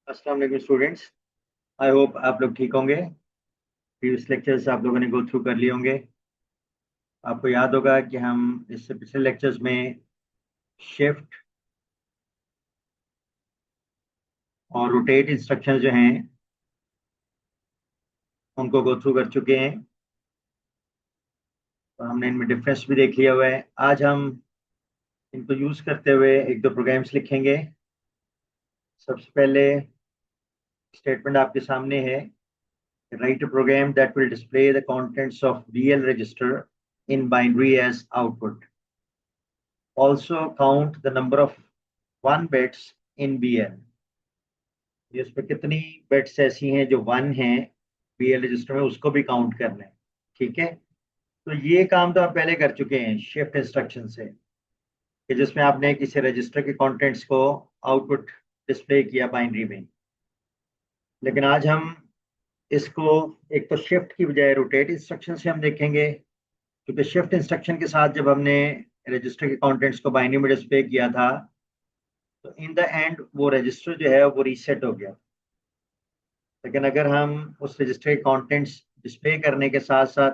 अस्सलाम वालेकुम students. I hope आप लोग ठीक होंगे। प्रीवियस लेक्चर्स आप लोगों ने गो थ्रू कर लिए होंगे। आपको याद होगा कि हम इससे पिछले लेक्चर्स में शिफ्ट और रोटेट इंस्ट्रक्शंस जो हैं उनको गो थ्रू कर चुके हैं और हमने इनमें डिफरेंस भी देख लिया हुआ है। आज हम इनको यूज़ करते हुए एक दो प्रोग्राम्स लिखेंगे। सबसे पहले स्टेटमेंट आपके सामने है, right a program that will display the contents of BL register in binary as output. Also count the number of 1 bits in BL। ये उसमें कितनी बिट्स ऐसी हैं जो 1 हैं बीएल रजिस्टर में, उसको भी काउंट करना है। ठीक है, तो ये काम तो आप पहले कर चुके हैं शिफ्ट इंस्ट्रक्शन से, कि जिसमें आपने किसी रजिस्टर के कंटेंट्स को आउटपुट डिस्प्ले किया बाइनरी में। लेकिन आज हम इसको एक तो शिफ्ट की बजाय रोटेट इंस्ट्रक्शन से हम देखेंगे, क्योंकि शिफ्ट इंस्ट्रक्शन के साथ जब हमने रजिस्टर के कंटेंट्स को बाइनरी में डिस्प्ले किया था तो इन द एंड वो रजिस्टर जो है वो रीसेट हो गया। लेकिन अगर हम उस रजिस्टर के कंटेंट्स डिस्प्ले करने के साथ साथ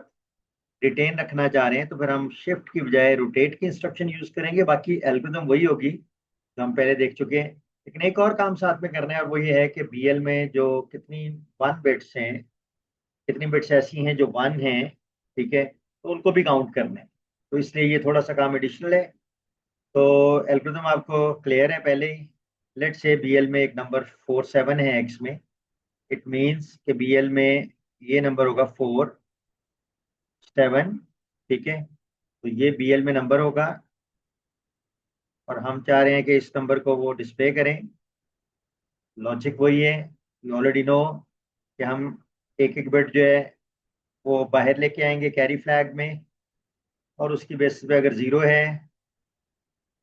रिटेन रखना चाह रहे हैं तो फिर हम शिफ्ट की बजाय रोटेट की इंस्ट्रक्शन यूज करेंगे। बाकी एल्गोरिथम वही होगी जो हम पहले देख चुके हैं, लेकिन एक और काम साथ में करना है और वो ये है कि बीएल में जो कितनी 1 बिट्स हैं, कितनी बिट्स ऐसी हैं जो 1 हैं, ठीक है, तो उनको भी काउंट करना है। तो इसलिए ये थोड़ा सा काम एडिशनल है। तो एल्गोरिथम आपको क्लियर है पहले ही। लेट से बीएल में एक नंबर 47 है एक्स में। इट मीन्स कि बीएल में ये नंबर होगा 47। ठीक है, तो ये बीएल में नंबर होगा और हम चाह रहे हैं कि इस नंबर को वो डिस्प्ले करें। लॉजिक वही है, यू ऑलरेडी नो कि हम एक एक बिट जो है वो बाहर लेके आएंगे कैरी फ्लैग में, और उसकी बेसिस पे अगर जीरो है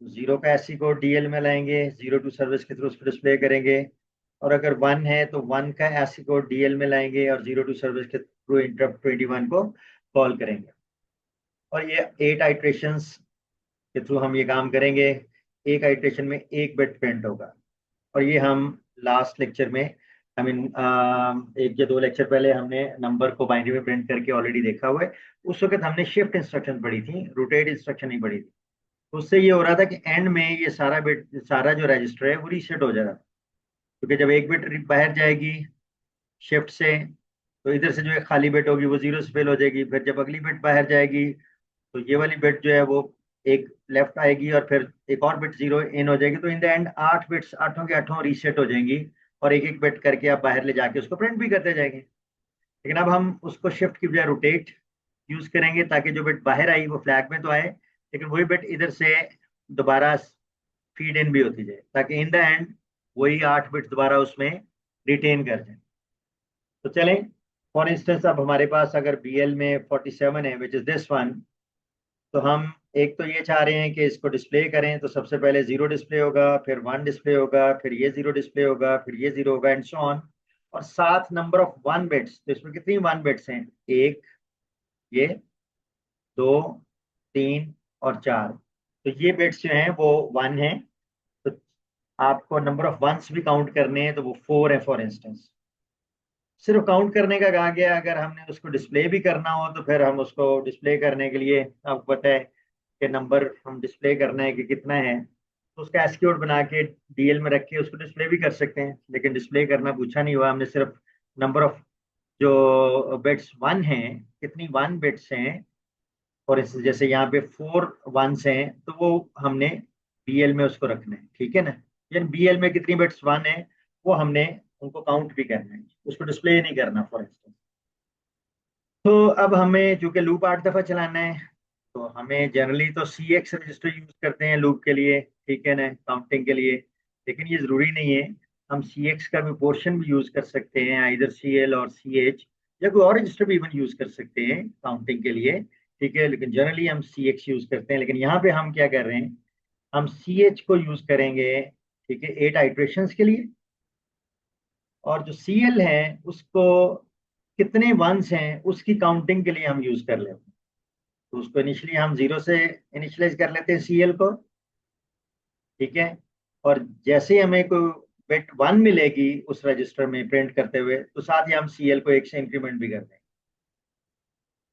तो जीरो का एससी कोड डीएल में लाएंगे, जीरो टू सर्विस के थ्रू उसको डिस्प्ले करेंगे। और अगर 1 है तो 1 का एससी कोड डीएल में लाएंगे और जीरो टू सर्विस के थ्रू इंटरप्ट 21 को कॉल करेंगे। और ये 8 आइट्रेशंस के थ्रू हम ये काम करेंगे। एक आइट्रेशन में एक बिट प्रिंट होगा, और ये हम लास्ट लेक्चर में, आई मीन एक या दो लेक्चर पहले हमने नंबर को बाइनरी में प्रिंट करके ऑलरेडी देखा हुआ है। उस वक्त हमने शिफ्ट इंस्ट्रक्शन पढ़ी थी, रोटेट इंस्ट्रक्शन नहीं पढ़ी थी। तो उससे ये हो रहा था कि एंड में ये सारा बिट, सारा जो रजिस्टर है वो रीसेट हो जाएगा, क्योंकि जब एक बिट बाहर जाएगी शिफ्ट से तो इधर से जो है खाली बिट होगी वो जीरो से फिल हो जाएगी। फिर जब अगली बिट बाहर जाएगी तो ये वाली बिट जो है वो एक लेफ्ट आएगी और फिर एक और बिट जीरो इन हो जाएगी। तो इन द एंड 8 बिट्स, आठों की आठों रीसेट हो जाएंगी और एक एक बिट करके आप बाहर ले जाके उसको प्रिंट भी करते जाएंगे। लेकिन अब हम उसको शिफ्ट की बजाय रोटेट यूज करेंगे, ताकि जो बिट बाहर आई वो फ्लैग में तो आए, लेकिन वही बिट इधर से दोबारा फीड इन भी होती जाए, ताकि इन द एंड वही 8 बिट्स दोबारा उसमें रिटेन कर जाए। तो चलें, फॉर इंस्टेंस अब हमारे पास अगर बीएल में 47 है विच इज दिस वन, तो हम एक तो ये चाह रहे हैं कि इसको डिस्प्ले करें, तो सबसे पहले जीरो डिस्प्ले होगा, फिर 1 डिस्प्ले होगा, फिर ये जीरो डिस्प्ले होगा, फिर ये जीरो होगा एंड सो ऑन। और साथ नंबर ऑफ 1 बिट्स, तो इसमें कितनी 1 बिट्स हैं, एक, ये, दो, तीन और चार। तो ये बिट्स जो हैं वो 1 हैं। तो आपको नंबर ऑफ वंस भी काउंट करने हैं, तो वो 4 है फॉर इंस्टेंस। सिर्फ काउंट करने का कहा गया, अगर हमने उसको डिस्प्ले भी करना हो तो फिर हम उसको डिस्प्ले करने के लिए, आपको पता है कि नंबर हम डिस्प्ले करना है कि कितना है, तो उसका एसक्यूट बना के डीएल में रख के उसको डिस्प्ले भी कर सकते हैं। लेकिन डिस्प्ले करना पूछा नहीं हुआ, हमने सिर्फ नंबर ऑफ जो बिट्स 1 हैं, कितनी 1 बिट्स हैं, और इस जैसे यहाँ पे 4 वंस हैं तो वो हमने बीएल में उसको रखना है। ठीक है ना, यानी बीएल में कितनी बिट्स 1 है वो हमने उनको काउंट भी करना है, उसको डिस्प्ले नहीं करना फॉर इंस्टेंस। तो अब हमें चूंकि लूप 8 दफा चलाना है, तो हमें जनरली तो सी एक्स रजिस्टर यूज करते हैं लूप के लिए, ठीक है ना, काउंटिंग के लिए। लेकिन ये जरूरी नहीं है, हम सी एक्स का भी पोर्शन भी यूज कर सकते हैं, इधर सी एल और सी एच, या कोई और रजिस्टर भी इवन यूज कर सकते हैं काउंटिंग के लिए। ठीक है, लेकिन जनरली हम सी एक्स यूज करते हैं। लेकिन यहाँ पे हम क्या कर रहे हैं, हम सी एच को यूज करेंगे, ठीक है, 8 आइट्रेशंस के लिए। और जो सी एल है उसको कितने वंस हैं उसकी काउंटिंग के लिए हम यूज कर लेते हैं। तो उसको इनिशियली हम जीरो से इनिशियलाइज कर लेते हैं सीएल को। ठीक है, और जैसे ही हमें कोई बिट 1 मिलेगी उस रजिस्टर में प्रिंट करते हुए, तो साथ ही हम सीएल को 1 से इंक्रीमेंट भी कर देंगे।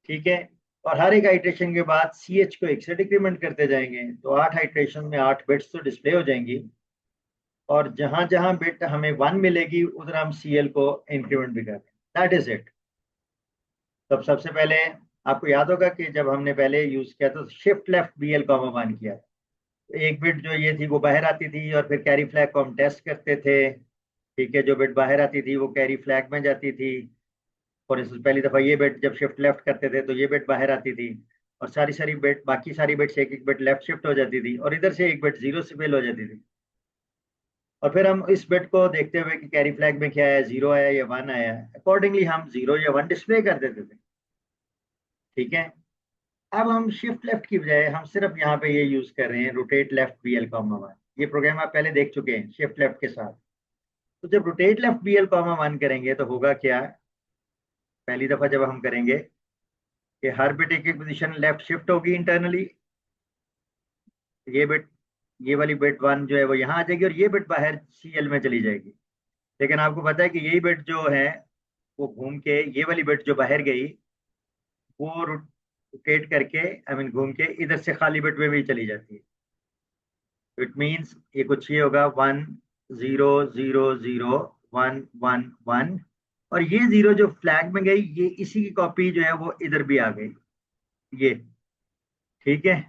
ठीक है, और हर एक आइट्रेशन के बाद सीएच को 1 से डिक्रीमेंट करते जाएंगे, तो 8 आइट्रेशन में 8 बिट्स तो डिस्प्ले हो जाएंगी, और जहां जहां बिट हमें 1 मिलेगी उधर हम सीएल को इंक्रीमेंट भी कर देंगे। That is it. तब सबसे पहले आपको याद होगा कि जब हमने पहले यूज किया तो शिफ्ट लेफ्ट बीएल कॉमा 1 किया, तो एक बिट जो ये थी वो बाहर आती थी, और फिर कैरी फ्लैग को हम टेस्ट करते थे। ठीक है, जो बिट बाहर आती थी वो कैरी फ्लैग में जाती थी। फॉर इंस्टेंस पहली दफा ये बिट जब शिफ्ट लेफ्ट करते थे तो ये बिट बाहर आती थी, और सारी सारी बिट, बाकी सारी बिट्स एक एक बिट लेफ्ट शिफ्ट हो जाती थी, और इधर से एक बिट जीरो से फेल हो जाती थी। और फिर हम इस बिट को देखते हुए कि कैरी फ्लैग में क्या है, जीरो आया या 1 आया, अकॉर्डिंगली हम जीरो या 1 डिस्प्ले कर देते थे। ठीक है, अब हम शिफ्ट लेफ्ट की बजाय हम सिर्फ यहाँ पे ये यूज कर रहे हैं रोटेट लेफ्ट बीएल कॉमा 1। ये प्रोग्राम आप पहले देख चुके हैं शिफ्ट लेफ्ट के साथ। तो जब रोटेट लेफ्ट बीएल कॉमा 1 करेंगे तो होगा क्या, पहली दफा जब हम करेंगे कि हर बिट एक एक पोजीशन लेफ्ट शिफ्ट होगी इंटरनली। ये बिट, ये वाली बिट 1 जो है वो यहाँ आ जाएगी, और ये बिट बाहर सीएल में चली जाएगी। लेकिन आपको पता है कि यही बिट जो है वो घूम के, ये वाली बिट जो बाहर गई वो रोटेट करके, आई मीन घूम के इधर से खाली बिट में भी चली जाती है। इट मीन्स ये कुछ ये होगा 1 0 0 0 1 1 1, और ये जीरो जो फ्लैग में गई ये इसी की कॉपी जो है वो इधर भी आ गई, ये। ठीक है,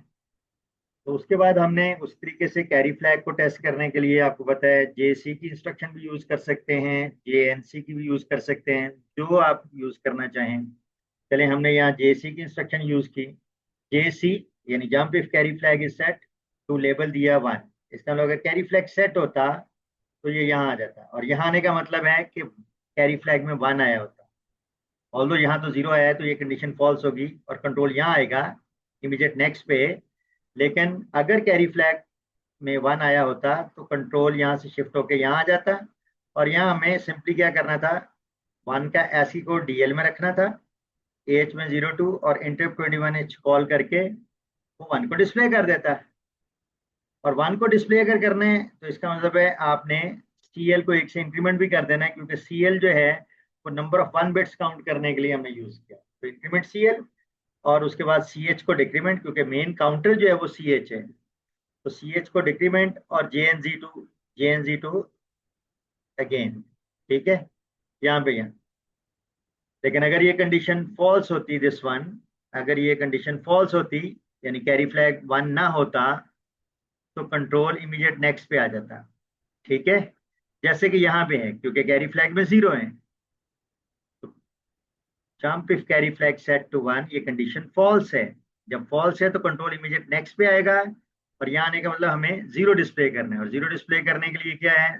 तो उसके बाद हमने उस तरीके से कैरी फ्लैग को टेस्ट करने के लिए आपको पता है जेसी की इंस्ट्रक्शन भी यूज कर सकते हैं, जेएनसी की भी यूज कर सकते हैं, जो आप यूज करना चाहें। चले, हमने यहाँ जेसी की इंस्ट्रक्शन यूज की। जेसी यानी jump if carry flag is set to label दिया 1। इसका मतलब अगर कैरी फ्लैग सेट होता तो ये यहाँ आ जाता, और यहाँ आने का मतलब है कि कैरी फ्लैग में 1 आया होता। ऑल्दो यहाँ तो 0 आया है तो ये कंडीशन फॉल्स होगी, और कंट्रोल यहाँ आएगा इमीडिएट नेक्स्ट पे। लेकिन अगर कैरी फ्लैग में 1 आया होता तो कंट्रोल यहाँ से शिफ्ट होके यहाँ आ जाता, और यहाँ हमें सिंपली क्या करना था, 1 का एसी को डीएल में रखना था, एच में 02 और इंटरप्ट 21H कॉल करके वो 1 को डिस्प्ले कर देता है। और 1 को डिस्प्ले अगर करना है तो इसका मतलब है आपने सीएल को 1 से इंक्रीमेंट भी कर देना है, क्योंकि सीएल जो है वो नंबर ऑफ 1 बिट्स काउंट करने के लिए हमने यूज किया, तो इंक्रीमेंट सीएल, और उसके बाद सीएच को डिक्रीमेंट, क्योंकि मेन काउंटर जो है वो सीएच है, तो सीएच को डिक्रीमेंट, और J N G to again. ठीक है, यहाँ पे यहाँ। लेकिन अगर ये कंडीशन फॉल्स होती, दिस वन, अगर ये कंडीशन फॉल्स होती यानी कैरी फ्लैग 1 ना होता, तो कंट्रोल इमीडिएट नेक्स्ट पे आ जाता। ठीक है, जैसे कि यहाँ पे है, क्योंकि कैरी फ्लैग में 0 है, तो jump if carry flag set to 1, ये कंडीशन फॉल्स है। जब फॉल्स है तो कंट्रोल इमीडिएट नेक्स्ट पे आएगा, और यहाँ आने का मतलब हमें 0 डिस्प्ले करना है, और 0 डिस्प्ले करने के लिए क्या है,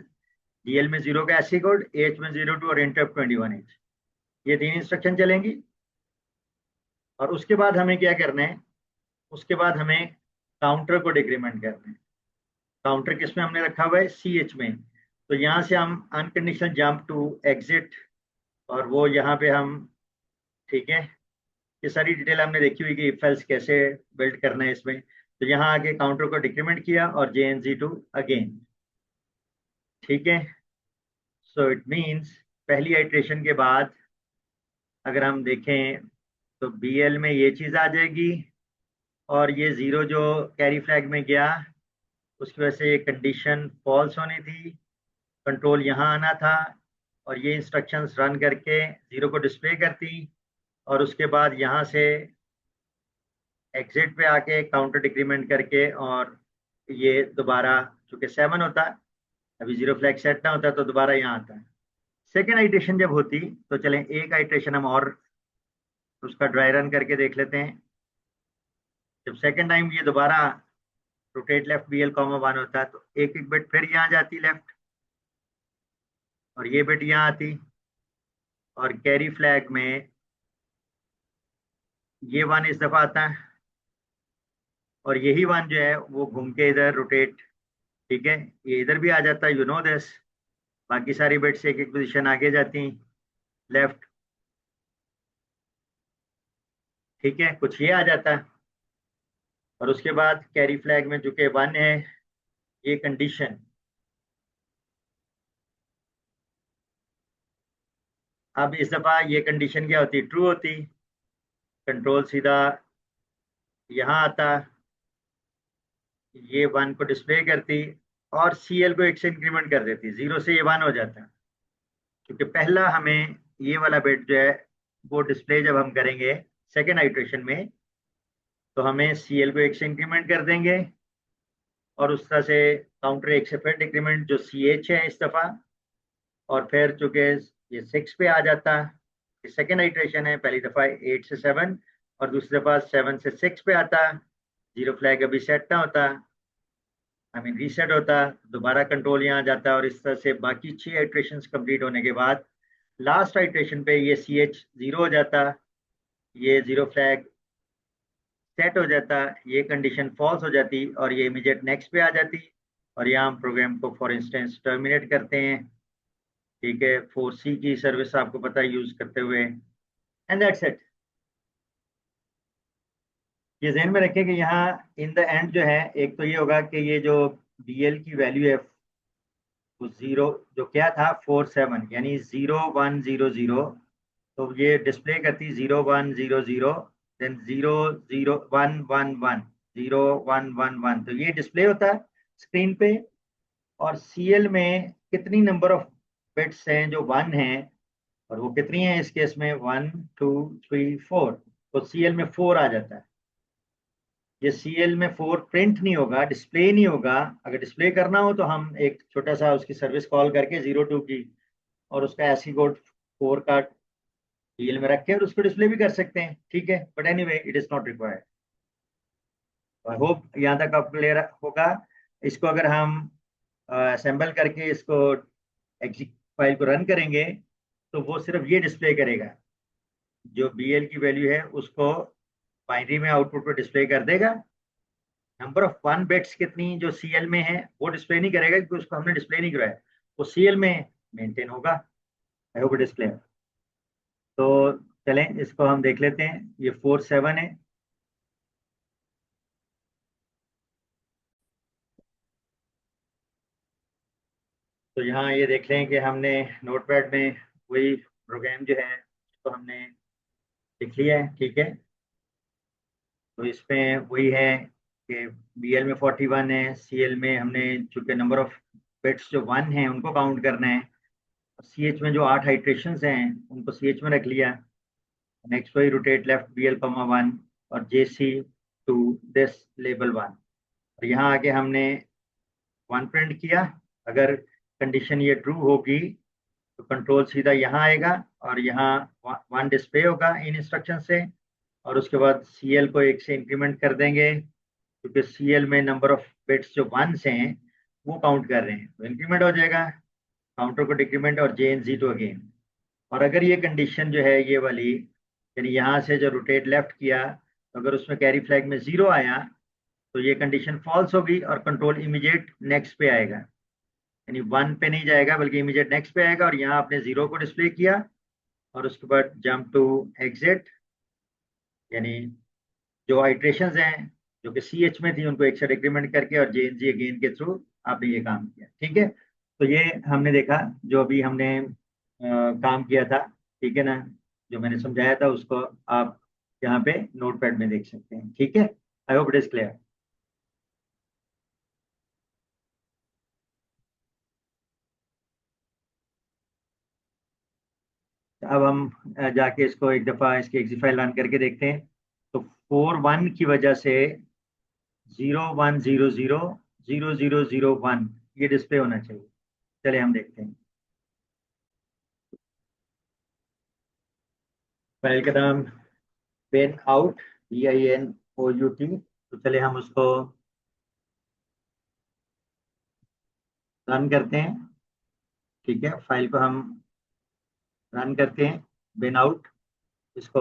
डीएल में 0 का एसी कोड, एच में 02 और इंटरप्ट 21H, ये 3 इंस्ट्रक्शन चलेंगी। और उसके बाद हमें क्या करना है, उसके बाद हमें काउंटर को डिक्रीमेंट करना है। काउंटर किस में हमने रखा हुआ है, सी एच में। तो यहाँ से हम अनकंडीशनल जंप टू एग्जिट, और वो यहाँ पे हम, ठीक है, ये सारी डिटेल हमने देखी हुई कि इफ एल्स कैसे बिल्ड करना है इसमें। तो यहाँ आके काउंटर को डिक्रीमेंट किया, और JNZ2 अगेन। ठीक है, सो इट मीन्स पहली आइट्रेशन के बाद अगर हम देखें तो BL में ये चीज़ आ जाएगी, और ये 0 जो कैरी फ्लैग में गया उसकी वजह से ये कंडीशन फॉल्स होनी थी, कंट्रोल यहाँ आना था, और ये इंस्ट्रक्शंस रन करके 0 को डिस्प्ले करती, और उसके बाद यहाँ से एग्जिट पे आके काउंटर डिक्रीमेंट करके, और ये दोबारा, चूंकि 7 होता, अभी 0 फ्लैग सेट ना होता तो दोबारा यहाँ आता है। सेकेंड आइट्रेशन जब होती, तो चलें एक आइट्रेशन हम और उसका ड्राई रन करके देख लेते हैं। जब सेकेंड टाइम ये दोबारा रोटेट लेफ्ट BL कॉमा 1 होता है, तो एक एक बिट फिर यहाँ जाती लेफ्ट, और ये बिट यहाँ आती, और कैरी फ्लैग में ये 1 इस दफा आता है, और यही 1 जो है वो घूम के इधर रोटेट, ठीक है, ये इधर भी आ जाता है, यू नो दिस। बाकी सारी बिट्स एक एक पोजीशन आगे जाती लेफ्ट। ठीक है, कुछ ये आ जाता है, और उसके बाद कैरी फ्लैग में चूंकि 1 है, ये कंडीशन अब इस दफा ये कंडीशन क्या होती, ट्रू होती, कंट्रोल सीधा यहाँ आता, ये 1 को डिस्प्ले करती और सीएल को 1 से इंक्रीमेंट कर देती, 0 से ये 1 हो जाता, क्योंकि पहला हमें ये वाला बिट जो है वो डिस्प्ले जब हम करेंगे सेकेंड आइट्रेशन में, तो हमें सीएल को 1 से इंक्रीमेंट कर देंगे और उस तरह से काउंटर 1 से फिर डिक्रीमेंट जो सी एच है इस दफा, और फिर चूंकि ये 6 पे आ जाता, ये सेकेंड आइट्रेशन है, पहली दफा 8 से 7 और दूसरी दफा 7 से 6 पे आता, जीरो फ्लैग अभी सेट ना होता, आई मीन रीसेट होता, दोबारा कंट्रोल यहाँ जाता और इस तरह से बाकी 6 आइट्रेशन कंप्लीट होने के बाद लास्ट आइट्रेशन पे ये सी एच 0 हो जाता, ये जीरो फ्लैग सेट हो जाता, ये कंडीशन फॉल्स हो जाती और ये इमीडिएट नेक्स्ट पे आ जाती और यहाँ हम प्रोग्राम को फॉर इंस्टेंस टर्मिनेट करते हैं। ठीक है, 4C की सर्विस आपको पता है यूज करते हुए, एंड दैट्स इट। ये ध्यान में रखें कि यहाँ इन द एंड जो है, एक तो ये होगा कि ये जो BL की वैल्यू है वो जीरो, जो क्या था 47 यानी 0100, तो ये डिस्प्ले करती 0100, देन 00111, 0111, तो ये डिस्प्ले होता है स्क्रीन पे। और सीएल में कितनी नंबर ऑफ बिट्स हैं जो 1 हैं, और वो कितनी है इस केस में 1 2 3 4, तो सीएल में 4 आ जाता है। ये सीएल में 4 प्रिंट नहीं होगा, डिस्प्ले नहीं होगा। अगर डिस्प्ले करना हो तो हम एक छोटा सा उसकी सर्विस कॉल करके 02 की और उसका एसी कोड 4 का सीएल में रख के और उसको डिस्प्ले भी कर सकते हैं, ठीक है, but anyway it is not required. I hope यहाँ तक आप क्लियर होगा। इसको अगर हम असेंबल करके इसको एग्जिक फाइल को रन करेंगे तो वो सिर्फ ये डिस्प्ले करेगा, जो BL की वैल्यू है उसको बाइनरी में आउटपुट पर डिस्प्ले कर देगा। नंबर ऑफ 1 बिट्स कितनी जो सीएल में है वो डिस्प्ले नहीं करेगा, क्योंकि उसको हमने डिस्प्ले नहीं कराया, वो सीएल में मेंटेन होगा। I hope display. तो चलें इसको हम देख लेते हैं, ये 47 है। तो यहाँ ये देख लें कि हमने नोटपैड में वही प्रोग्राम जो है उसको हमने लिख लिया है, ठीक है। तो इसमें वही है कि BL में 41 है, CL में हमने चूंकि नंबर ऑफ बिट्स जो 1 है उनको काउंट करना है, CH में जो 8 हाइट्रेशंस हैं उनको CH में रख लिया। नेक्स्ट वही रोटेट लेफ्ट BL 1 और JC टू दिस लेबल 1, और यहाँ आके हमने 1 प्रिंट किया। अगर कंडीशन ये ट्रू होगी तो कंट्रोल सीधा यहाँ आएगा और यहाँ 1 डिस्प्ले होगा इन इंस्ट्रक्शन से, और उसके बाद CL को 1 से इंक्रीमेंट कर देंगे, क्योंकि CL में नंबर ऑफ बिट्स जो 1 से हैं वो काउंट कर रहे हैं, तो इंक्रीमेंट हो जाएगा, काउंटर को डिक्रीमेंट और JNZ टू अगेन। और अगर ये कंडीशन जो है ये वाली, यानी यहाँ से जो रोटेट लेफ्ट किया, तो अगर उसमें कैरी फ्लैग में 0 आया तो ये कंडीशन फॉल्स होगी और कंट्रोल इमीडिएट नेक्स्ट पे आएगा, यानी 1 पे नहीं जाएगा बल्कि इमीडिएट नेक्स्ट पे आएगा। और यहाँ आपने 0 को डिस्प्ले किया और उसके बाद जंप टू एग्जिट, यानी जो आइट्रेशंस हैं जो कि CH में थी उनको 1 से डिक्रीमेंट करके और JNZ अगेन के थ्रू आपने ये काम किया, ठीक है। तो ये हमने देखा जो अभी हमने काम किया था, ठीक है ना, जो मैंने समझाया था उसको आप यहाँ पे नोटपैड में देख सकते हैं, ठीक है। आई होप इट इज क्लियर। अब हम जाके इसको एक दफ़ा इसकी एग्जी फाइल रन करके देखते हैं। तो 41 की वजह से 0100 0001 ये डिस्प्ले होना चाहिए। चले हम देखते हैं। फाइल का नाम पेन आउट, PINOUT। तो चले हम उसको रन करते हैं, ठीक है। फाइल को हम रन करते हैं, बेन आउट। इसको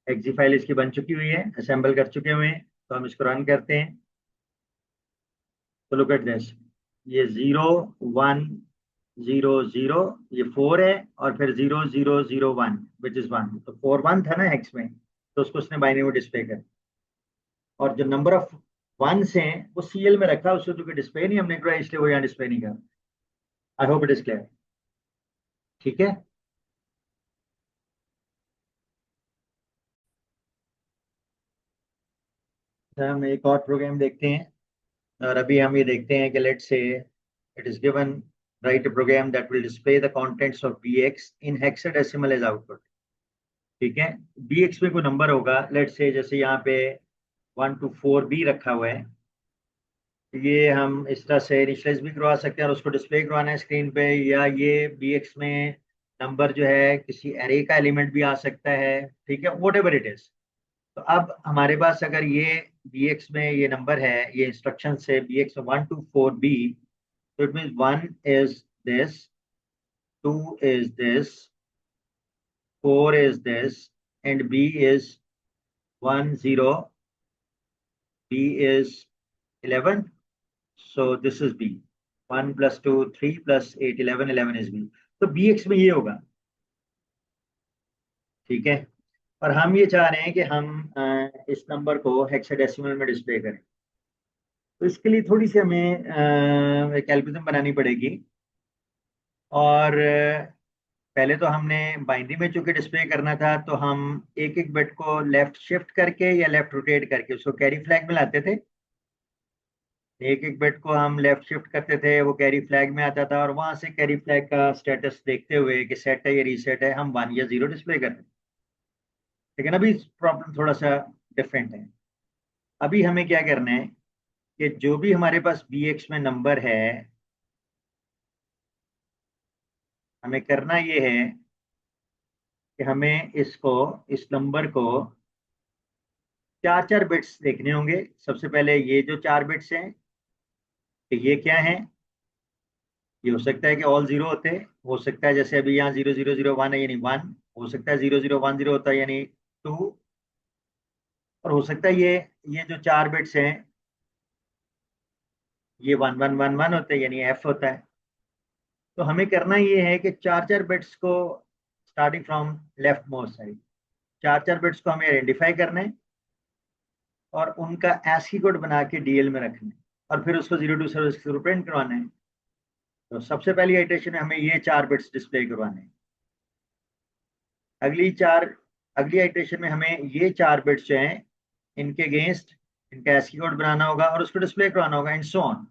एग्जी फाइल इसकी बन चुकी हुई है, असेंबल कर चुके हुए हैं, तो हम इसको रन करते हैं। तो लुक एट दिस, ये 0100, ये 4 है और फिर 0001 विच इज 1, तो 41 था ना हेक्स में, तो उसको उसने बाइनरी में डिस्प्ले कर, और जो नंबर ऑफ 1s हैं वो CL में रखा, उसको तो डिस्प्ले नहीं हमने कराया, इसलिए वो यहाँ डिस्प्ले नहीं कर। आई होप इट इज क्लियर, ठीक है। अच्छा, हम एक और प्रोग्राम देखते हैं। और अभी हम ये देखते हैं कि let's say it is given write a program that will display the contents of bx in hexadecimal as output. ठीक है, bx में कोई नंबर होगा, लेट्स से जैसे यहाँ पे 1 to 4b रखा हुआ है। ये हम इस तरह से इनिशियलाइज भी करवा सकते हैं और उसको डिस्प्ले करवाना है स्क्रीन पे, या ये bx में नंबर जो है किसी एरे का एलिमेंट भी आ सकता है। ठीक है, वट एवर इट इज। तो अब हमारे पास अगर ये bx में ये नंबर है, ये इंस्ट्रक्शन से bx में 1 to 4b, तो it mean 1 is this, 2 is this, 4 is this, and b is 1 0, b is 11. So this is b. 1 plus 2 3 plus 8 11, 11 is b. तो bx में ये होगा। ठीक है, और हम ये चाह रहे हैं कि हम इस नंबर को हेक्साडेसिमल में डिस्प्ले करें। तो इसके लिए थोड़ी सी हमें एक एल्गोरिथम बनानी पड़ेगी। और पहले तो हमने बाइनरी में चूंकि डिस्प्ले करना था, तो हम एक एक बिट को लेफ्ट शिफ्ट करके या लेफ्ट रोटेट करके उसको कैरी फ्लैग में लाते थे। एक एक बिट को हम लेफ्ट शिफ्ट करते थे, वो कैरी फ्लैग में आता था, और वहां से कैरी फ्लैग का स्टेटस देखते हुए कि सेट है या रीसेट है, हम 1 या 0 डिस्प्ले करते थे। लेकिन अभी प्रॉब्लम थोड़ा सा डिफरेंट है। अभी हमें क्या करना है कि जो भी हमारे पास bx में नंबर है, हमें करना ये है कि हमें इस नंबर को 4 4 बिट्स देखने होंगे। सबसे पहले ये जो 4 बिट्स हैं, कि ये क्या है। ये हो सकता है कि ऑल 0 होते हैं, हो सकता है जैसे अभी यहाँ 0 0 0 1 है यानी 1, हो सकता है 0 0 1 0 होता है यानी 2, और हो सकता है ये जो 4 बिट्स हैं ये 1 1 1 1 होते हैं यानी एफ होता है। तो हमें करना ये है कि 4 4 बिट्स को starting from left most side, 4 4 bits को हमें आइडेंटिफाई करना है और उनका एस्की कोड बना के डीएल में रखना है, और फिर उसको 0 to 0 प्रिंट करवाना है। तो सबसे पहली आइटरेशन में हमें ये 4 बिट्स डिस्प्ले करवाने हैं। अगली चार अगली आइटरेशन में हमें ये 4 बिट्स जो हैं इनके अगेंस्ट इनका एस्की कोड बनाना होगा और उसको डिस्प्ले करवाना होगा, एंड सो ऑन।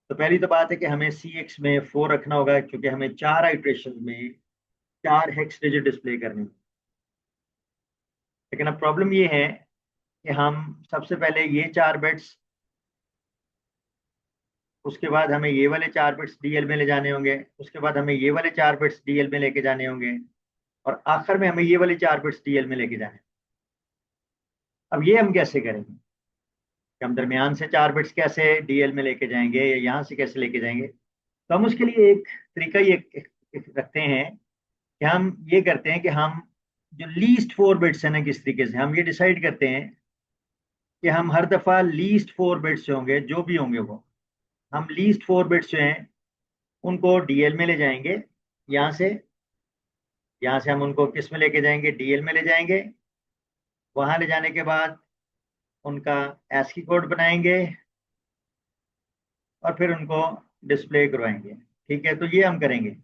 तो पहली तो बात है कि हमें CX में 4 रखना होगा, क्योंकि हमें 4 आइटरेशन में 4 हेक्स डिजिट डिस्प्ले करने हैं। लेकिन अब प्रॉब्लम ये है कि हम सबसे पहले ये 4 बिट्स, उसके बाद हमें ये वाले 4 बिट्स डीएल में ले जाने होंगे, उसके बाद हमें ये वाले 4 बिट्स डीएल में लेके जाने होंगे, और आखिर में हमें ये वाले 4 बिट्स डीएल में लेके जाने। अब ये हम कैसे करेंगे कि हम दरमियान से 4 बिट्स कैसे डीएल में लेके जाएंगे या यहाँ से कैसे लेके जाएंगे। तो हम उसके लिए एक तरीका ये रखते हैं कि हम ये करते हैं कि हम जो लीस्ट 4 बिट्स है ना, किस तरीके से हम ये डिसाइड करते हैं कि हम हर दफा लीस्ट 4 बिट्स जो होंगे, जो भी होंगे वो, हम लीस्ट 4 बिट्स जो हैं उनको डीएल में ले जाएंगे। यहाँ से यहाँ से हम उनको किस में लेके जाएंगे, डीएल में ले जाएंगे। वहां ले जाने के बाद उनका एस्की कोड बनाएंगे और फिर उनको डिस्प्ले करवाएंगे। ठीक है, तो ये हम करेंगे।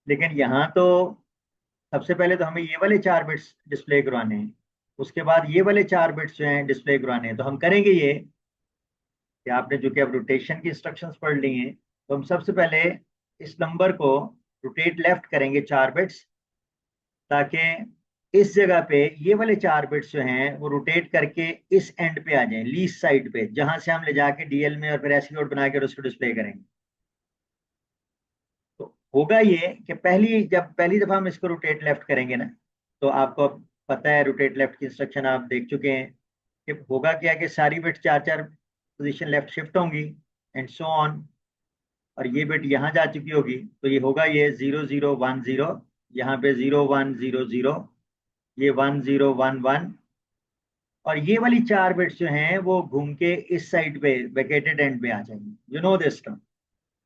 लेकिन यहाँ तो सबसे पहले तो हमें ये वाले 4 बिट्स डिस्प्ले करवाने हैं, उसके बाद ये वाले 4 बिट्स जो हैं डिस्प्ले करवाने हैं। तो हम करेंगे ये कि आपने जो कि अब रोटेशन की इंस्ट्रक्शंस पढ़ ली हैं, तो हम सबसे पहले इस नंबर को रोटेट लेफ्ट करेंगे 4 बिट्स, ताकि इस जगह पे ये वाले 4 बिट्स जो हैं वो रोटेट करके इस एंड पे आ जाएं, लीस्ट साइड पे, जहां से हम ले जाके डीएल में और फिर एसी नोट बना के उसको डिस्प्ले करेंगे। तो होगा ये कि जब पहली दफा हम इसको रोटेट लेफ्ट करेंगे ना, तो आपको अब पता है रोटेट लेफ्ट की इंस्ट्रक्शन आप देख चुके हैं कि होगा क्या कि सारी बिट 4 4 पोजीशन लेफ्ट शिफ्ट होंगी, एंड सो ऑन। और ये बिट यहाँ जा चुकी होगी, तो ये होगा ये 0 0 1 0, यहाँ पे 0 1 0 0, ये 1 0 1 1, और ये वाली 4 बिट्स जो हैं वो घूम के इस साइड पे वेकेटेड एंड पे आ जाएंगी। यू नो दिस टर्म,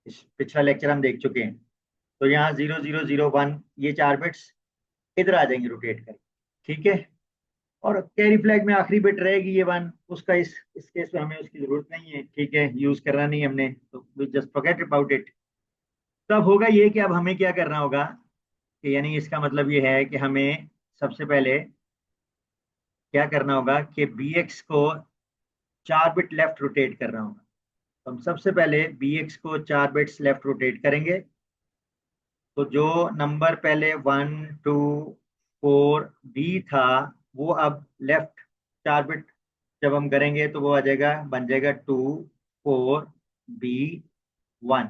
इस पिछला लेक्चर हम देख चुके हैं। तो यहाँ 0 0 0 1 ये 4 बिट्स इधर आ जाएंगे रोटेट करके। ठीक है, और कैरी फ्लैग में आखिरी बिट रहेगी ये 1, उसका इस केस में हमें उसकी जरूरत नहीं है। ठीक है, यूज करना नहीं हमने, तो we just forget about it. तो अब होगा ये कि अब हमें क्या करना होगा कि यानी इसका मतलब ये है कि हमें सबसे पहले क्या करना होगा कि bx को 4 बिट लेफ्ट रोटेट करना होगा। तो हम सबसे पहले bx को 4 बिट्स लेफ्ट रोटेट करेंगे। तो जो नंबर पहले 1 2 4 बी था, वो अब लेफ्ट 4 बिट जब हम करेंगे तो वो आ जाएगा, बन जाएगा 2 4 बी 1।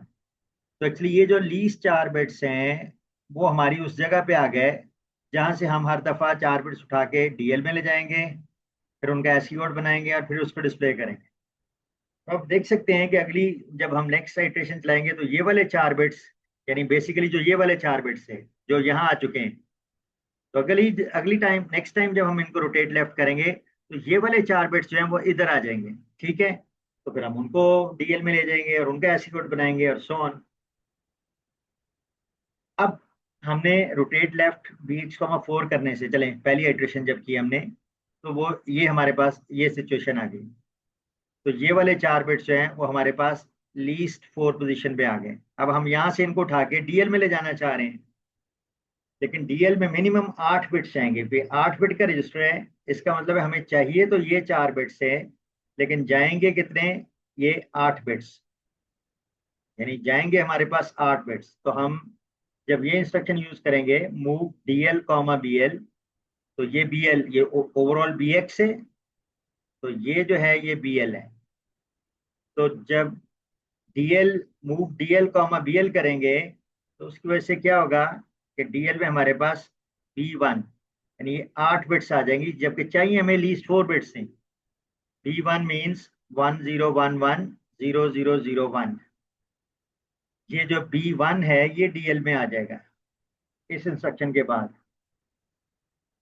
तो एक्चुअली ये जो लीस्ट 4 बिट्स हैं वो हमारी उस जगह पे आ गए जहां से हम हर दफा 4 बिट्स उठा के डीएल में ले जाएंगे, फिर उनका एससी कोड बनाएंगे और फिर उसको डिस्प्ले करेंगे। तो आप देख सकते हैं कि अगली जब हम नेक्स्ट इटरेशन चलाएंगे तो ये वाले 4 बिट्स, यानी बेसिकली जो ये वाले 4 बिट्स है जो यहाँ आ चुके हैं, तो अगली अगली टाइम नेक्स्ट टाइम जब हम इनको रोटेट लेफ्ट करेंगे तो ये वाले 4 बिट्स जो हैं वो इधर आ जाएंगे। ठीक है, तो फिर हम उनको डीएल में ले जाएंगे और उनका एससी कोड बनाएंगे और सो ऑन। अब हमने रोटेट लेफ्ट bx,4 करने से, चलें पहली इटरेशन जब की हमने, तो वो ये हमारे पास ये सिचुएशन आ गई। तो ये वाले 4 बिट्स जो हैं वो हमारे पास लीस्ट 4 पोजीशन पे आ गए। अब हम यहाँ से इनको उठा के डीएल में ले जाना चाह रहे हैं, लेकिन डीएल में मिनिमम 8 बिट्स जाएंगे। फिर 8 बिट का रजिस्टर है, इसका मतलब है हमें चाहिए तो ये 4 बिट्स है, लेकिन जाएंगे कितने, ये 8 बिट्स, यानी जाएंगे हमारे पास 8 बिट्स। तो हम जब ये इंस्ट्रक्शन यूज करेंगे मूव डीएल कॉमा बीएल, तो ये बीएल ये ओवरऑल बीएक्स है, तो ये जो है ये बीएल है। तो जब DL move DL comma BL करेंगे तो उसकी वजह से क्या होगा कि डीएल में हमारे पास बी 1, यानी ये 8 बिट्स आ जाएंगी, जबकि चाहिए हमें लीस्ट 4 बिट्स हैं। B 1 means 10110001। ये जो बी 1 है ये डीएल में आ जाएगा इस इंस्ट्रक्शन के बाद।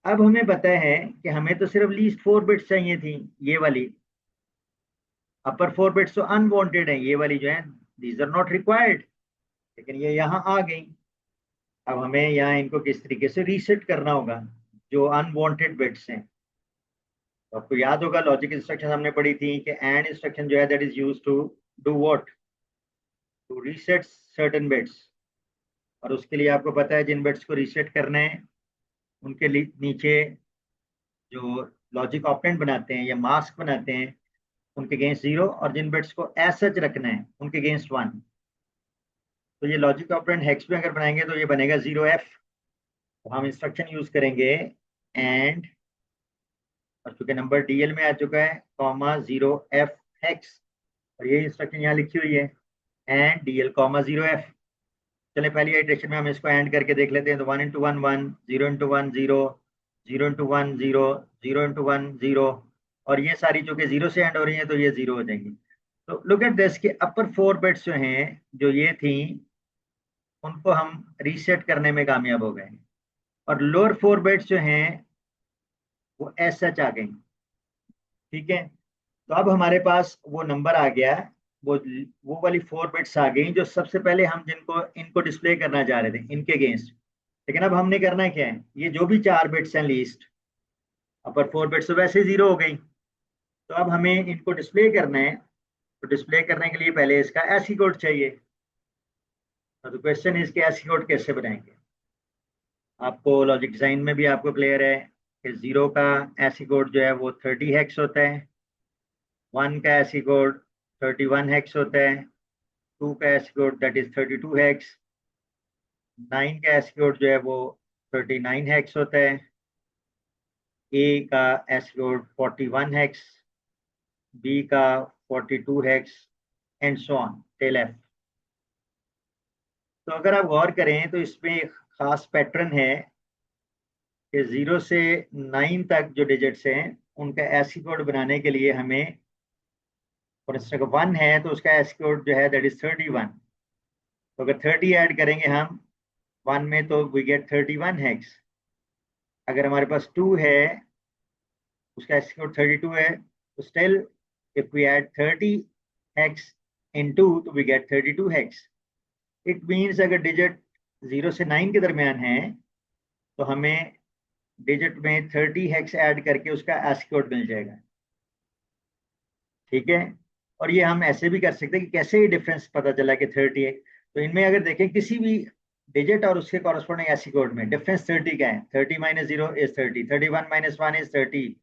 अब हमें पता है कि हमें तो सिर्फ लीस्ट 4 बिट्स चाहिए थी, ये वाली अपर 4 बिट्स तो अनवांटेड है, ये वाली जो है दीज आर नॉट रिक्वायर्ड, लेकिन ये यहाँ आ गई। अब हमें यहाँ इनको किस तरीके से रीसेट करना होगा जो अनवांटेड बिट्स हैं। तो आपको याद होगा लॉजिक इंस्ट्रक्शन हमने पढ़ी थी कि एंड इंस्ट्रक्शन जो है that is used to do what, to reset certain bits. और उसके लिए आपको पता है जिन बिट्स को रीसेट करना है उनके नीचे जो लॉजिक ऑपरेंड बनाते हैं या मास्क बनाते हैं उनके अगेंस्ट 0, और जिन बिट्स को एज सच रखना है उनके अगेंस्ट 1। तो ये लॉजिक ऑपरेंड हेक्स में अगर बनाएंगे तो ये बनेगा 0f। तो हम इंस्ट्रक्शन यूज करेंगे एंड, और चूंकि नंबर डीएल में आ चुका है, कॉमा 0f हेक्स, और ये इंस्ट्रक्शन यहाँ लिखी हुई है एंड डीएल कॉमा 0f। चले पहली इटरेशन में हम इसको एंड करके देख लेते हैं। तो 1 इंटू 1 1, 0 इंटू 1 0, 0 इंटू 1 0, 0 इंटू 1 0, और ये सारी चूंकि 0 से एंड हो रही हैं तो ये 0 हो जाएंगी। तो लुक एट दिस कि अपर 4 बिट्स जो हैं जो ये थी उनको हम रीसेट करने में कामयाब हो गए, और लोअर 4 बिट्स जो हैं वो एज सच आ गई। ठीक है, तो अब हमारे पास वो नंबर आ गया, वो वाली 4 बिट्स आ गई जो सबसे पहले हम जिनको इनको डिस्प्ले करना चाह रहे थे इनके अगेंस्ट। लेकिन अब हमने करना क्या है, ये जो भी 4 बिट्स हैं लीस्ट अपर 4 बिट्स तो वैसे 0 हो गई, तो अब हमें इनको डिस्प्ले करना है। तो डिस्प्ले करने के लिए पहले इसका एसी कोड चाहिए। तो क्वेश्चन इज के एसी कोड कैसे बनाएंगे। आपको लॉजिक डिजाइन में भी आपको क्लियर है कि 0 का एसी कोड जो है वो 30 हेक्स होता है, 1 का एसी कोड 31 हेक्स होता है, 2 का AC code that is 32 hex, 9 का एसी कोड जो है वो 39 हेक्स होता है, ए का एसी कोड 41 हेक्स, बी का 42 hex, and so on till F. तो अगर आप गौर करें तो इसमें एक खास पैटर्न है कि 0 से 9 तक जो डिजिट्स हैं उनका एसी कोड बनाने के लिए हमें, फॉर इंस्टेंस 1 है तो उसका एसी कोड जो है दैट इज 31। तो अगर 30 ऐड करेंगे हम 1 में तो वी गेट 31 हेक्स। अगर हमारे पास 2 है उसका एसी कोड 32 है, तो still if we add 30 hex in 2 तो we get 32 hex. It means अगर डिजिट 0 से 9 के दरमियान है तो हमें डिजिट में 30 हेक्स ऐड करके उसका एसी कोड मिल जाएगा। ठीक है, और ये हम ऐसे भी कर सकते हैं कि कैसे ये डिफरेंस पता चला कि 30 है। तो इनमें अगर देखें किसी भी डिजिट और उसके कॉरस्पॉन्डिंग एसी कोड में डिफरेंस 30 का है, 30 minus 0 is 30, 31 minus 1 is 30,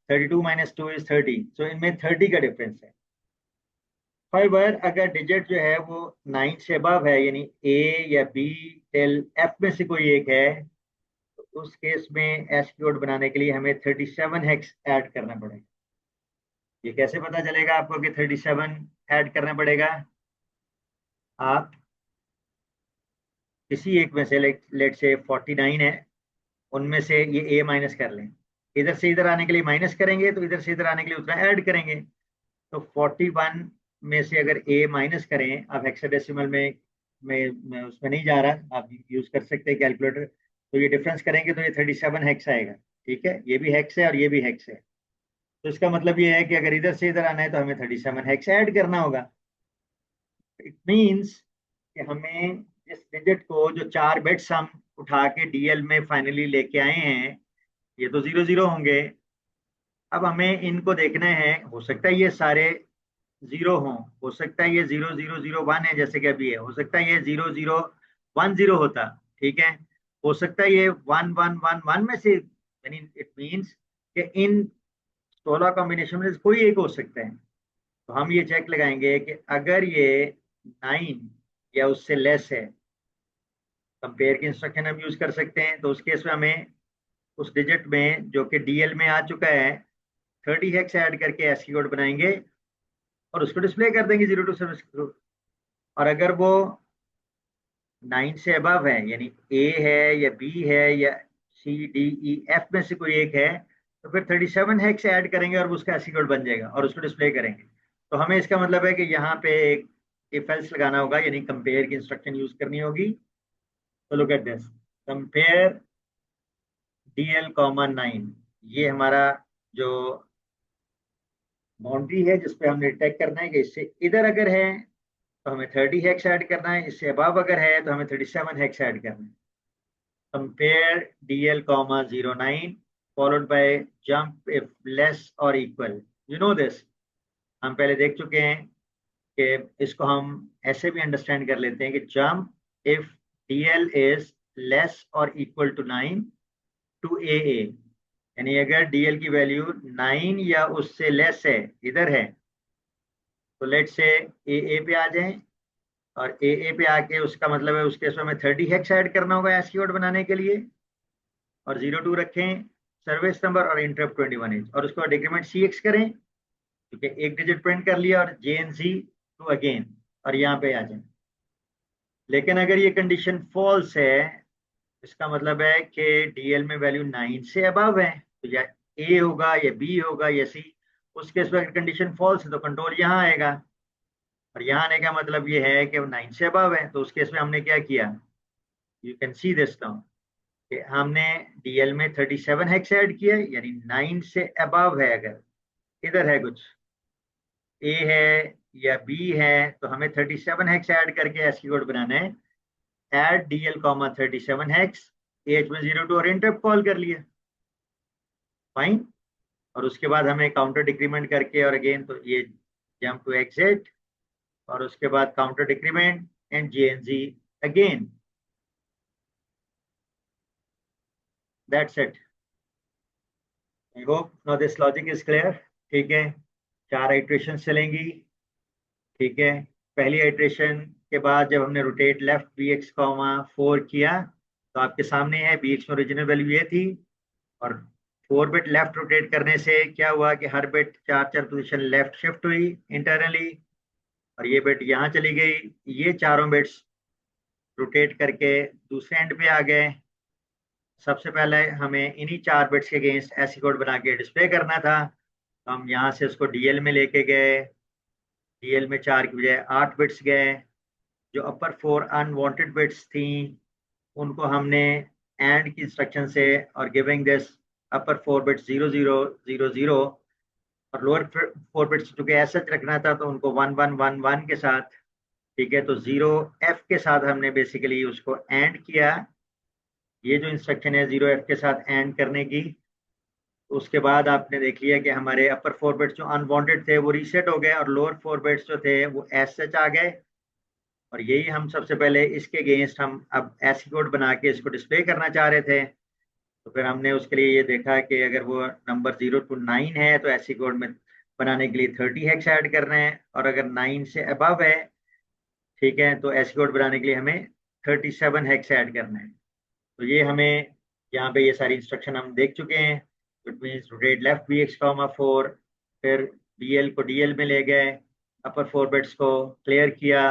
32 minus 2 is 30, सो इनमें 30 का डिफरेंस है। फाइवर अगर डिजिट जो है वो 9 से अबव है, यानी ए या बी टिल एफ में से कोई एक है, तो उस केस में एस कोड बनाने के लिए हमें 37 हेक्स ऐड करना पड़ेगा। ये कैसे पता चलेगा आपको कि 37 ऐड करना पड़ेगा? आप किसी एक में से, लेट से 49 है, उनमें से ये ए माइनस कर लें। इधर से इधर आने के लिए माइनस करेंगे, तो इधर से इधर आने के लिए उतना ऐड करेंगे। तो 41 में से अगर ए माइनस करें, अब हेक्साडेसिमल में उसमें नहीं जा रहा, आप यूज कर सकते हैं कैलकुलेटर, तो ये डिफरेंस करेंगे तो ये 37 हेक्स आएगा। ठीक है, ये भी हेक्स है और ये भी हेक्स है। तो इसका मतलब ये है कि अगर इधर से इधर आना है तो हमें 37 हेक्स ऐड करना होगा। इट मीन्स कि हमें इस डिजिट को, जो 4 बिट्स हम उठा के डीएल में फाइनली लेके आए हैं, ये तो 00 होंगे। अब हमें इनको देखना है, हो सकता है ये सारे 0 हों, हो सकता है ये 0001 है जैसे कि अभी है, हो सकता है ये 0010 होता। ठीक है, हो सकता है ये 1111 में से, यानी इट मीन्स कि इन 16 कॉम्बिनेशन में से कोई एक हो सकता है। तो हम ये चेक लगाएंगे कि अगर ये 9 या उससे लेस है, कंपेयर की इंस्ट्रक्शन हम यूज कर सकते हैं, तो उस केस में हमें उस डिजिट में जो कि डीएल में आ चुका है 30 हेक्स ऐड करके एस्की कोड बनाएंगे और उसको डिस्प्ले कर देंगे 0 to 7। और अगर वो 9 से अबव है, यानी ए है या बी है या सी डी ई एफ में से कोई एक है, तो फिर 37 हेक्स ऐड करेंगे और उसका एस्की कोड बन जाएगा और उसको डिस्प्ले करेंगे। तो हमें इसका मतलब है कि यहाँ पे एक इफ एल्स लगाना होगा, यानी कंपेयर की इंस्ट्रक्शन यूज करनी होगी। तो look at this, compare DL comma 9, ये हमारा जो बाउंड्री है जिसपे हमने डिटेक्ट करना है कि इससे इधर अगर है तो हमें 30 हेक्स ऐड करना है, इससे अबव अगर है तो हमें 37 हेक्स ऐड करना है। Compare DL comma 09 followed by jump if less और इक्वल। यू नो दिस, हम पहले देख चुके हैं कि इसको हम ऐसे भी अंडरस्टैंड कर लेते हैं कि jump if DL is less और इक्वल टू 9 टू AA, यानी अगर डीएल की वैल्यू 9 या उससे लेस है, इधर है, तो लेट से ए पे आ जाएं। और ए पे आके उसका मतलब है उसके इसमें हमें 30 हेक्स ऐड करना होगा एस कोड बनाने के लिए। और 02 रखें सर्विस नंबर और इंटरप्ट 21 एज, और उसको डिक्रीमेंट CX करें, ठीक है, एक डिजिट प्रिंट कर लिया, और JNC टू अगेन, और यहाँ पे आ जाए। लेकिन अगर ये कंडीशन फॉल्स है, इसका मतलब है कि डीएल में वैल्यू 9 से अबव है, तो या ए होगा या बी होगा या सी। उस केस में कंडीशन फॉल्स है तो कंट्रोल यहाँ आएगा, और यहाँ आने का मतलब ये है कि वो 9 से अबव है। तो उस केस में हमने क्या किया, you can see this now, कि हमने डीएल में 37 हेक्स ऐड किया, यानी 9 से अबव है। अगर इधर है कुछ ए है या बी है, तो हमें 37 हेक्स ऐड करके एसकी कोड बनाना है। Add DL comma 37 hex, H में 02 और इंटरप्ट कॉल कर लिया, फाइन। और उसके बाद हमें काउंटर डिक्रीमेंट करके, और अगेन तो ये जंप टू एग्जिट, और उसके बाद counter decrement and JNZ again. That's it. I hope now this logic is clear. ठीक है, 4 आइट्रेशन चलेंगी। ठीक है, पहली आइट्रेशन के बाद जब हमने रोटेट लेफ्ट BX कॉमा 4 किया, तो आपके सामने है BX में ओरिजिनल वैल्यू ये थी, और 4 बिट लेफ्ट रोटेट करने से क्या हुआ कि हर बिट 4 पोजीशन लेफ्ट शिफ्ट हुई इंटरनली, और ये बिट यहाँ चली गई। ये चारों बिट्स रोटेट करके दूसरे एंड पे आ गए। सबसे पहले हमें इन्हीं 4 बिट्स के अगेंस्ट ऐसी कोड बना के डिस्प्ले करना था, तो हम यहाँ से उसको डीएल में लेके गए। डीएल में 4 की बजाय 8 बिट्स गए। जो अपर 4 अनवांटेड बिट्स थी उनको हमने एंड की इंस्ट्रक्शन से, और गिविंग दिस अपर 4 बिट्स 0000, और लोअर 4 बिट्स चूंकि ऐसा रखना था तो उनको 1111 के साथ, ठीक है, तो 0F के साथ हमने बेसिकली उसको एंड किया। ये जो इंस्ट्रक्शन है 0F के साथ एंड करने की, उसके बाद आपने देख लिया कि हमारे अपर 4 बिट्स जो अनवांटेड थे वो रीसेट हो गए, और लोअर 4 बिट्स जो थे वो एस सच आ गए। और यही हम सबसे पहले इसके अगेंस्ट हम अब ऐसी कोड बना के इसको डिस्प्ले करना चाह रहे थे। तो फिर हमने उसके लिए ये देखा कि अगर वो नंबर 0 to 9 है तो ऐसी कोड में बनाने के लिए 30 हेक्स ऐड करना है, और अगर 9 से अबव है, ठीक है, तो ऐसी कोड बनाने के लिए हमें 37 हेक्स ऐड करना है। तो ये हमें यहाँ पे ये सारी इंस्ट्रक्शन हम देख चुके हैं। It means rotate left B X comma 4, फिर बीएल को डीएल में ले गए, अपर 4 बिट्स को क्लियर किया,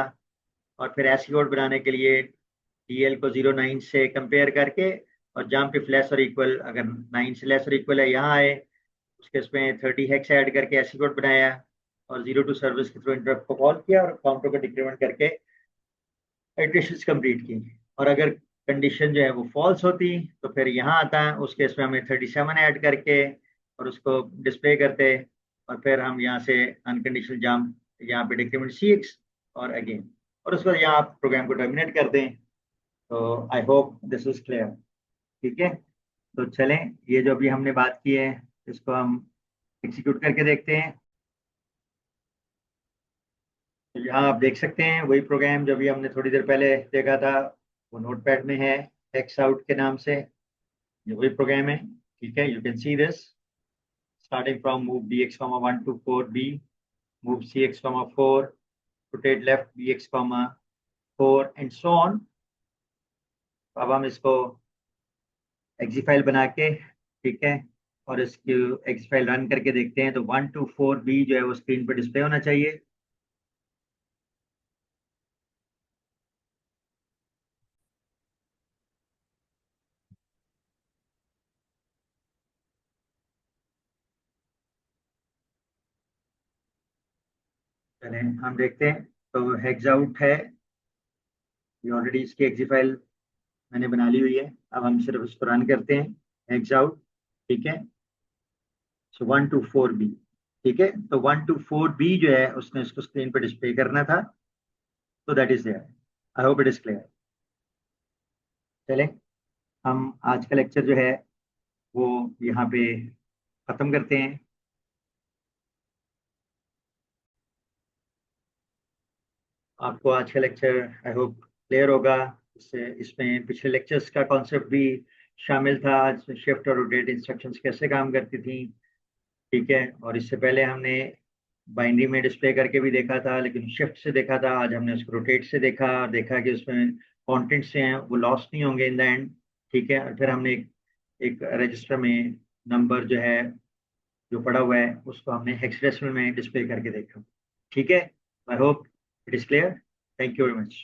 और फिर ऐसी कोड बनाने के लिए डीएल को 0 9 से कंपेयर करके, और जंप इफ लेस और इक्वल, अगर 9 से लेस और इक्वल है यहाँ आए, उसके इसमें 30 हेक्स ऐड करके ऐसी कोड बनाया, और 0 to सर्विस के थ्रू इंटरप्ट को कॉल किया और काउंटर को डिक्रीमेंट करके इटरेशंस कंप्लीट की। और अगर कंडीशन जो है वो फॉल्स होती तो फिर यहाँ आता है, उस केस में हमें 37 ऐड करके और उसको डिस्प्ले करते, और फिर हम यहाँ से अनकंडीशनल जंप यहाँ पे डिक्रीमेंट CX और अगेन, और उसके बाद यहाँ आप प्रोग्राम को टर्मिनेट कर दें। तो I hope this is clear. ठीक है, तो चलें, ये जो अभी हमने बात की है इसको हम एग्जीक्यूट करके देखते हैं। तो यहाँ आप देख सकते हैं वही प्रोग्राम जो भी हमने थोड़ी देर पहले देखा था, वो नोटपैड में है, एक्स आउट के नाम से। ये वही प्रोग्राम है। ठीक है, you can see this starting from move bx, 1 to 4b, move cx, 4, rotate left bx, 4 and so on. अब हम इसको एक्जी फाइल बना के, ठीक है, और इसकी एक्जी फाइल रन करके देखते हैं। तो 1 to 4b जो है वो स्क्रीन पर डिस्प्ले होना चाहिए। चलें हम देखते हैं। तो हेक्स आउट है, ये ऑलरेडी इसकी एक्जी फाइल मैंने बना ली हुई है। अब हम सिर्फ इसको रन करते हैं, एग्ज आउट। ठीक है, सो 1 to 4b। ठीक है, तो 1 to 4b जो है उसने इसको स्क्रीन पर डिस्प्ले करना था। तो that is there. I hope it is clear. चलें, हम आज का लेक्चर जो है वो यहाँ पे खत्म करते हैं। आपको आज का लेक्चर आई होप क्लियर होगा। इससे इसमें पिछले लेक्चर्स का कॉन्सेप्ट भी शामिल था, आज शिफ्ट और रोटेट इंस्ट्रक्शंस कैसे काम करती थी। ठीक है, और इससे पहले हमने बाइनरी में डिस्प्ले करके भी देखा था, लेकिन शिफ्ट से देखा था। आज हमने उसको रोटेट से देखा और देखा कि उसमें कंटेंट्स हैं वो लॉस्ट नहीं होंगे इन द एंड। ठीक है, और फिर हमने एक रजिस्टर में नंबर जो है जो पड़ा हुआ है उसको हमने हेक्साडेसिमल में डिस्प्ले करके देखा। ठीक है, आई hope it is clear. Thank you very much.